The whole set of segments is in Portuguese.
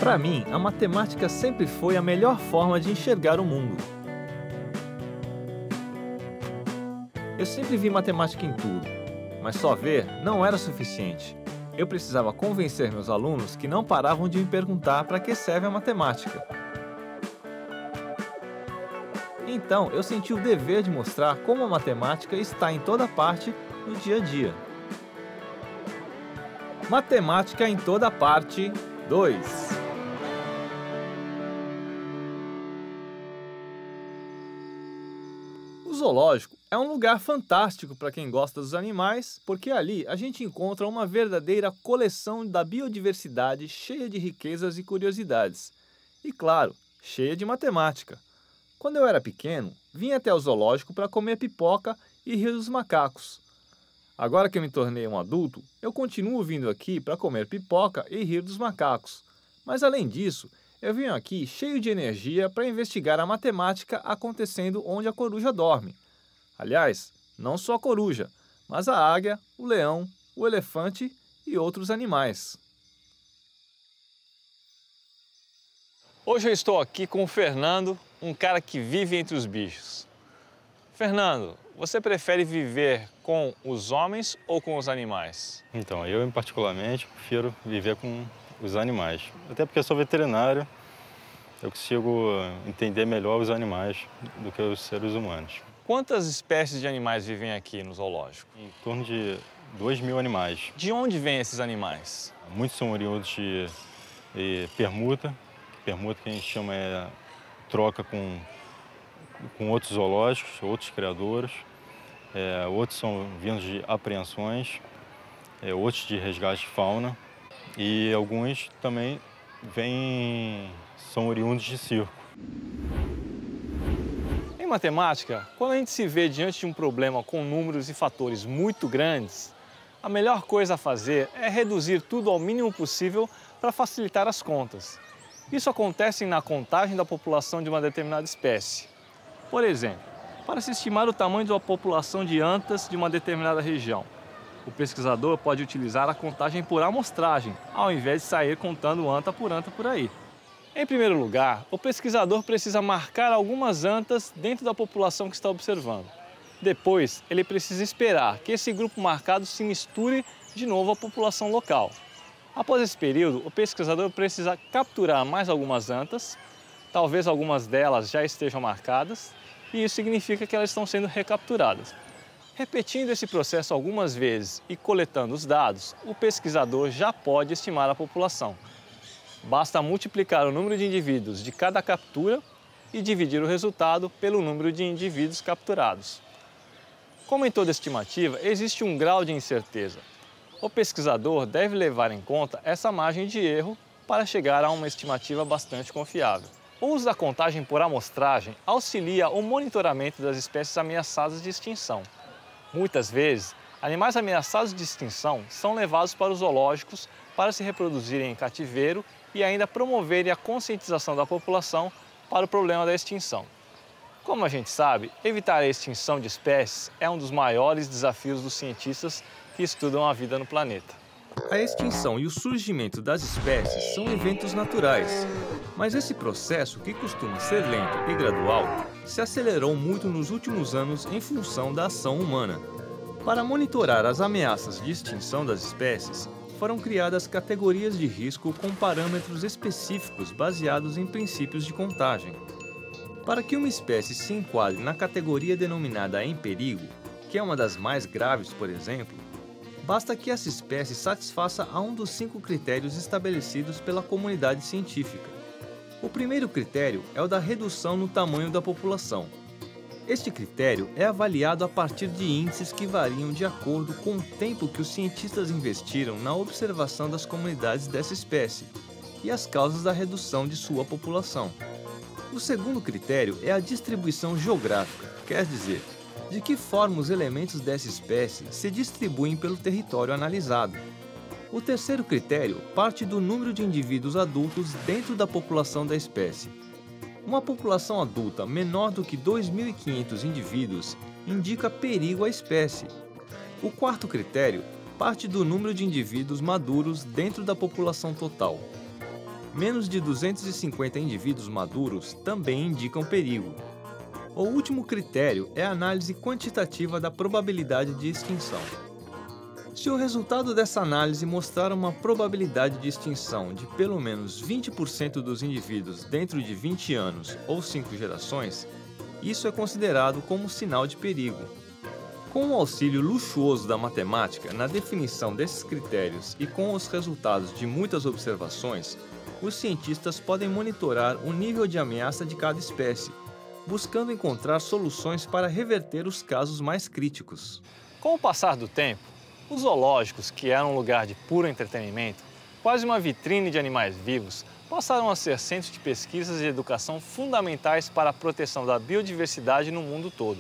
Para mim, a matemática sempre foi a melhor forma de enxergar o mundo. Eu sempre vi matemática em tudo, mas só ver não era suficiente. Eu precisava convencer meus alunos que não paravam de me perguntar para que serve a matemática. Então, eu senti o dever de mostrar como a matemática está em toda parte no dia a dia. Matemática em toda parte 2. O zoológico é um lugar fantástico para quem gosta dos animais, porque ali a gente encontra uma verdadeira coleção da biodiversidade cheia de riquezas e curiosidades. E claro, cheia de matemática. Quando eu era pequeno, vinha até o zoológico para comer pipoca e rir dos macacos. Agora que eu me tornei um adulto, eu continuo vindo aqui para comer pipoca e rir dos macacos. Mas além disso, eu venho aqui cheio de energia para investigar a matemática acontecendo onde a coruja dorme. Aliás, não só a coruja, mas a águia, o leão, o elefante e outros animais. Hoje eu estou aqui com o Fernando, um cara que vive entre os bichos. Fernando, você prefere viver com os homens ou com os animais? Então, eu particularmente prefiro viver com os animais. Até porque eu sou veterinário, eu consigo entender melhor os animais do que os seres humanos. Quantas espécies de animais vivem aqui no zoológico? Em torno de 2.000 animais. De onde vêm esses animais? Muitos são oriundos de permuta. Permuta que a gente chama troca com outros zoológicos, outros criadouros. Outros são vindos de apreensões, outros de resgate de fauna. E alguns também são oriundos de circo. Em matemática, quando a gente se vê diante de um problema com números e fatores muito grandes, a melhor coisa a fazer é reduzir tudo ao mínimo possível para facilitar as contas. Isso acontece na contagem da população de uma determinada espécie. Por exemplo, para se estimar o tamanho da população de antas de uma determinada região, o pesquisador pode utilizar a contagem por amostragem, ao invés de sair contando anta por aí. Em primeiro lugar, o pesquisador precisa marcar algumas antas dentro da população que está observando. Depois, ele precisa esperar que esse grupo marcado se misture de novo à população local. Após esse período, o pesquisador precisa capturar mais algumas antas, talvez algumas delas já estejam marcadas, e isso significa que elas estão sendo recapturadas. Repetindo esse processo algumas vezes e coletando os dados, o pesquisador já pode estimar a população. Basta multiplicar o número de indivíduos de cada captura e dividir o resultado pelo número de indivíduos capturados. Como em toda estimativa, existe um grau de incerteza. O pesquisador deve levar em conta essa margem de erro para chegar a uma estimativa bastante confiável. O uso da contagem por amostragem auxilia o monitoramento das espécies ameaçadas de extinção. Muitas vezes, animais ameaçados de extinção são levados para os zoológicos para se reproduzirem em cativeiro e ainda promoverem a conscientização da população para o problema da extinção. Como a gente sabe, evitar a extinção de espécies é um dos maiores desafios dos cientistas que estudam a vida no planeta. A extinção e o surgimento das espécies são eventos naturais, mas esse processo, que costuma ser lento e gradual, se acelerou muito nos últimos anos em função da ação humana. Para monitorar as ameaças de extinção das espécies, foram criadas categorias de risco com parâmetros específicos baseados em princípios de contagem. Para que uma espécie se enquadre na categoria denominada em perigo, que é uma das mais graves, por exemplo, basta que essa espécie satisfaça a um dos 5 critérios estabelecidos pela comunidade científica. O primeiro critério é o da redução no tamanho da população. Este critério é avaliado a partir de índices que variam de acordo com o tempo que os cientistas investiram na observação das comunidades dessa espécie e as causas da redução de sua população. O segundo critério é a distribuição geográfica, quer dizer, de que forma os elementos dessa espécie se distribuem pelo território analisado. O terceiro critério parte do número de indivíduos adultos dentro da população da espécie. Uma população adulta menor do que 2.500 indivíduos indica perigo à espécie. O quarto critério parte do número de indivíduos maduros dentro da população total. menos de 250 indivíduos maduros também indicam perigo. O último critério é a análise quantitativa da probabilidade de extinção. Se o resultado dessa análise mostrar uma probabilidade de extinção de pelo menos 20% dos indivíduos dentro de 20 anos ou 5 gerações, isso é considerado como sinal de perigo. Com o auxílio luxuoso da matemática na definição desses critérios e com os resultados de muitas observações, os cientistas podem monitorar o nível de ameaça de cada espécie, buscando encontrar soluções para reverter os casos mais críticos. Com o passar do tempo, os zoológicos, que eram um lugar de puro entretenimento, quase uma vitrine de animais vivos, passaram a ser centros de pesquisas e educação fundamentais para a proteção da biodiversidade no mundo todo.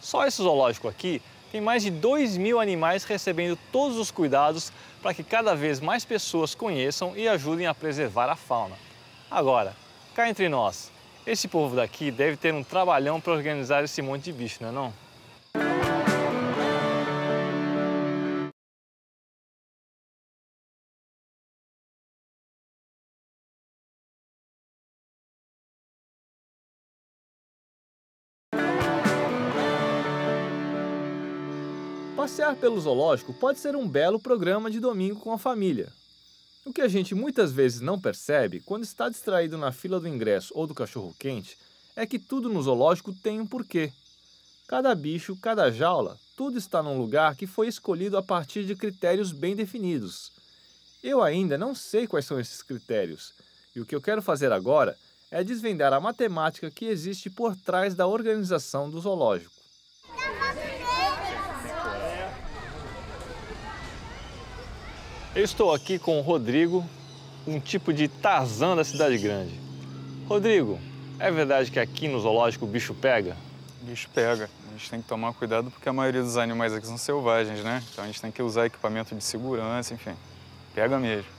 Só esse zoológico aqui tem mais de 2.000 animais recebendo todos os cuidados para que cada vez mais pessoas conheçam e ajudem a preservar a fauna. Agora, cá entre nós, esse povo daqui deve ter um trabalhão para organizar esse monte de bicho, não é não? Passear pelo zoológico pode ser um belo programa de domingo com a família. O que a gente muitas vezes não percebe quando está distraído na fila do ingresso ou do cachorro-quente é que tudo no zoológico tem um porquê. Cada bicho, cada jaula, tudo está num lugar que foi escolhido a partir de critérios bem definidos. Eu ainda não sei quais são esses critérios, e o que eu quero fazer agora é desvendar a matemática que existe por trás da organização do zoológico. Eu estou aqui com o Rodrigo, um tipo de Tarzan da cidade grande. Rodrigo, é verdade que aqui no zoológico o bicho pega? O bicho pega. A gente tem que tomar cuidado porque a maioria dos animais aqui são selvagens, né? Então a gente tem que usar equipamento de segurança, enfim. Pega mesmo.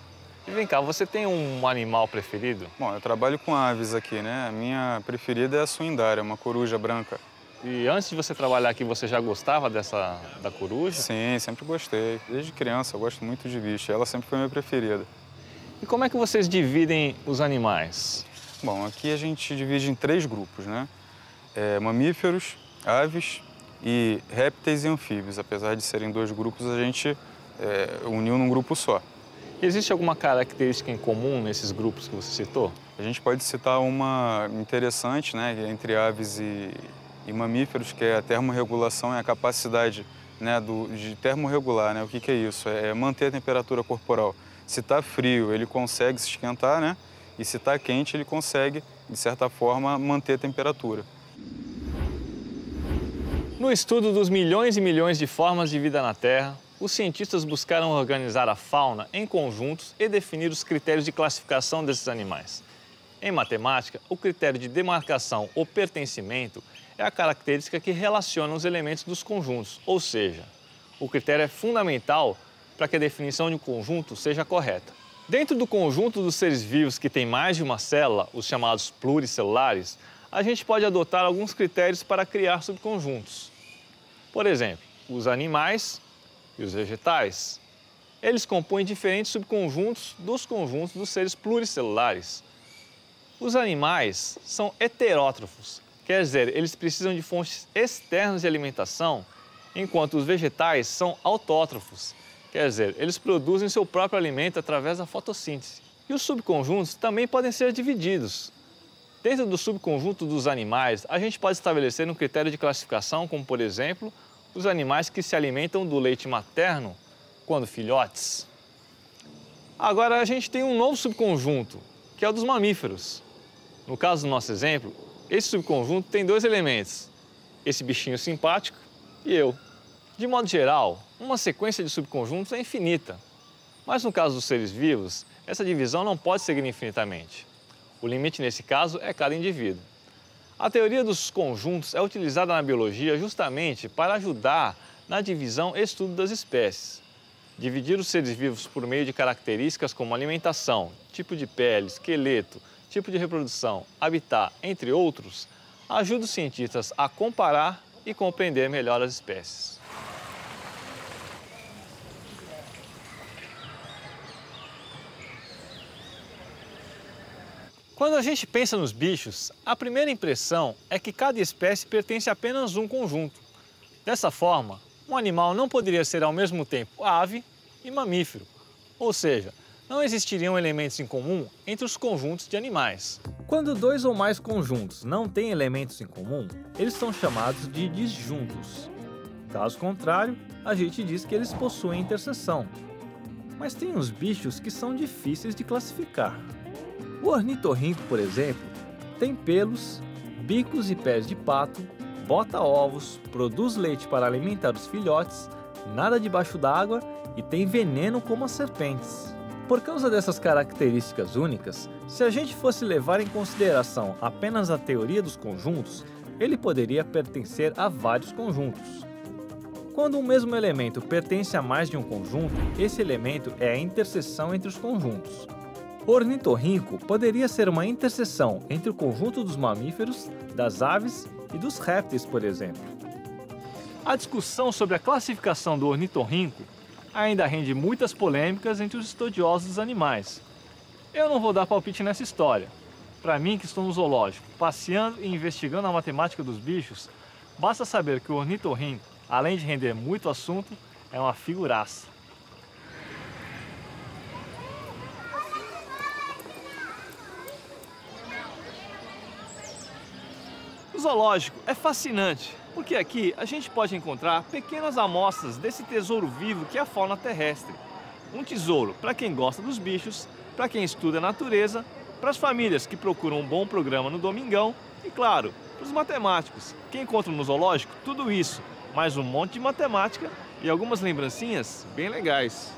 E vem cá, você tem um animal preferido? Bom, eu trabalho com aves aqui, né? A minha preferida é a suindária, uma coruja branca. E antes de você trabalhar aqui, você já gostava da coruja? Sim, sempre gostei. Desde criança eu gosto muito de bicho. Ela sempre foi minha preferida. E como é que vocês dividem os animais? Bom, aqui a gente divide em 3 grupos, né? Mamíferos, aves e répteis e anfíbios. Apesar de serem 2 grupos, a gente uniu num grupo só. Existe alguma característica em comum nesses grupos que você citou? A gente pode citar uma interessante, né, entre aves e mamíferos, que é a termorregulação, é a capacidade, né, de termorregular, né? O que é isso? É manter a temperatura corporal. Se está frio, ele consegue se esquentar, né? E se está quente, ele consegue, de certa forma, manter a temperatura. No estudo dos milhões e milhões de formas de vida na Terra, os cientistas buscaram organizar a fauna em conjuntos e definir os critérios de classificação desses animais. Em matemática, o critério de demarcação ou pertencimento é a característica que relaciona os elementos dos conjuntos, ou seja, o critério é fundamental para que a definição de um conjunto seja correta. Dentro do conjunto dos seres vivos que tem mais de uma célula, os chamados pluricelulares, a gente pode adotar alguns critérios para criar subconjuntos. Por exemplo, os animais e os vegetais. Eles compõem diferentes subconjuntos dos conjuntos dos seres pluricelulares. Os animais são heterótrofos, quer dizer, eles precisam de fontes externas de alimentação, enquanto os vegetais são autótrofos, quer dizer, eles produzem seu próprio alimento através da fotossíntese. E os subconjuntos também podem ser divididos. Dentro do subconjunto dos animais, a gente pode estabelecer um critério de classificação, como, por exemplo, os animais que se alimentam do leite materno quando filhotes. Agora, a gente tem um novo subconjunto, que é o dos mamíferos. No caso do nosso exemplo, esse subconjunto tem 2 elementos, esse bichinho simpático e eu. De modo geral, uma sequência de subconjuntos é infinita, mas no caso dos seres vivos, essa divisão não pode seguir infinitamente. O limite nesse caso é cada indivíduo. A teoria dos conjuntos é utilizada na biologia justamente para ajudar na divisão e estudo das espécies. Dividir os seres vivos por meio de características como alimentação, tipo de pele, esqueleto, tipo de reprodução, habitat, entre outros, ajuda os cientistas a comparar e compreender melhor as espécies. Quando a gente pensa nos bichos, a primeira impressão é que cada espécie pertence a apenas um conjunto. Dessa forma, um animal não poderia ser ao mesmo tempo ave e mamífero, ou seja, não existiriam elementos em comum entre os conjuntos de animais. Quando dois ou mais conjuntos não têm elementos em comum, eles são chamados de disjuntos. Caso contrário, a gente diz que eles possuem interseção. Mas tem uns bichos que são difíceis de classificar. O ornitorrinco, por exemplo, tem pelos, bicos e pés de pato, bota ovos, produz leite para alimentar os filhotes, nada debaixo d'água e tem veneno como as serpentes. Por causa dessas características únicas, se a gente fosse levar em consideração apenas a teoria dos conjuntos, ele poderia pertencer a vários conjuntos. Quando um mesmo elemento pertence a mais de um conjunto, esse elemento é a interseção entre os conjuntos. O ornitorrinco poderia ser uma interseção entre o conjunto dos mamíferos, das aves e dos répteis, por exemplo. A discussão sobre a classificação do ornitorrinco ainda rende muitas polêmicas entre os estudiosos dos animais. Eu não vou dar palpite nessa história. Para mim, que estou no zoológico, passeando e investigando a matemática dos bichos, basta saber que o ornitorrinco, além de render muito assunto, é uma figuraça. O zoológico é fascinante, porque aqui a gente pode encontrar pequenas amostras desse tesouro vivo que é a fauna terrestre. Um tesouro para quem gosta dos bichos, para quem estuda a natureza, para as famílias que procuram um bom programa no domingão e, claro, para os matemáticos, que encontram no zoológico tudo isso, mais um monte de matemática e algumas lembrancinhas bem legais.